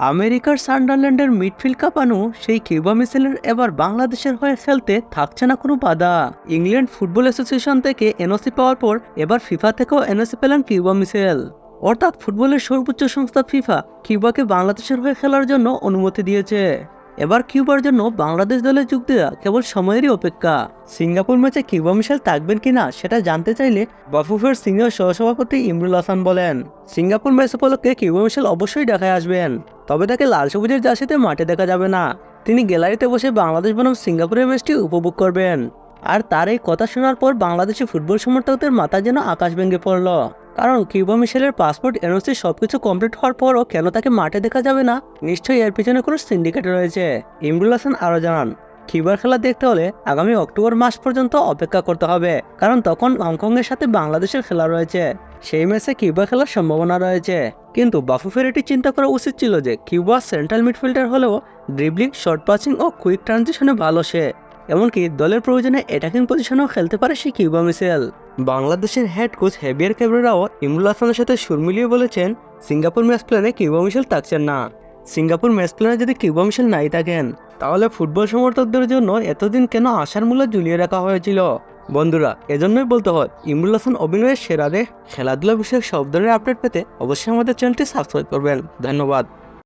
আমেরিকার সান্ডারল্যান্ডের মিডফিল্ড কাঁপানো সেই কিউবা মিশেলের এবার বাংলাদেশের হয়ে খেলতে থাকছে না কোনো বাধা। ইংল্যান্ড ফুটবল অ্যাসোসিয়েশন থেকে এনওসি পাওয়ার পর এবার ফিফা থেকেও এনওসি পেলেন কিউবা মিশেল। অর্থাৎ ফুটবলের সর্বোচ্চ সংস্থা ফিফা কিউবাকে বাংলাদেশের হয়ে খেলার জন্য অনুমতি দিয়েছে। এবার কিউবার জন্য বাংলাদেশ দলে যোগ দেওয়া কেবল সময়েরই অপেক্ষা। সিঙ্গাপুর ম্যাচে কিউবা মিশেল থাকবেন কিনা সেটা জানতে চাইলে বাফুফের সিনিয়র সহসভাপতি ইমরুল হাসান বলেন, সিঙ্গাপুর ম্যাচ উপলক্ষে কিউবা মিশেল অবশ্যই দেখায় আসবেন, তবে তাকে লাল সবুজের জার্সিতে মাঠে দেখা যাবে না। তিনি গ্যালারিতে বসে বাংলাদেশ বনাম সিঙ্গাপুরের ম্যাচটি উপভোগ করবেন। আর তার এই কথা শোনার পর বাংলাদেশি ফুটবল সমর্থকদের মাথা যেন আকাশ ভেঙে পড়ল। কারণ কিউবা মিশেলের পাসপোর্ট এনওসি সবকিছু কমপ্লিট হওয়ার পরও কেন তাকে মাঠে দেখা যাবে না, নিশ্চয়ই এর পিছনে কোনো সিন্ডিকেট রয়েছে। ইমরুল হাসান আরও জানান, কিউবার খেলা দেখতে হলে আগামী অক্টোবর মাস পর্যন্ত অপেক্ষা করতে হবে, কারণ তখন হংকংয়ের সাথে বাংলাদেশের খেলা রয়েছে। সেই ম্যাচে কিউবা খেলার সম্ভাবনা রয়েছে। কিন্তু বাফুফের এটি চিন্তা করা উচিত ছিল যে কিউবা সেন্ট্রাল মিডফিল্ডার হলেও ড্রিবলিং, শর্ট পাসিং ও কুইক ট্রানজিশনে ভালো সে। এমনকি দলের প্রয়োজনে অ্যাটাকিং পজিশনেও খেলতে পারে সে কিউবা মিশেল। বাংলাদেশের হেড কোচ হেভিয়ার ক্যাব্রেরাও ইমরুল হাসানের সাথে সুর মিলিয়ে বলেছেন, সিঙ্গাপুর ম্যাচ প্ল্যানে কিউবা মিশেল থাকছেন না। সিঙ্গাপুর ম্যাচ প্ল্যানে যদি কিউবা মিশেল নাই থাকেন, তাহলে ফুটবল সমর্থকদের জন্য এতদিন কেন আশার মূল্য ঝুলিয়ে রাখা হয়েছিল। বন্ধুরা, এজন্যই বলতে হয় ইমরুল হাসান অভিনয়ের সেরা রে। খেলাধুলা বিষয়ক সব ধরনের আপডেট পেতে অবশ্যই আমাদের চ্যানেলটি সাবস্ক্রাইব করবেন। ধন্যবাদ।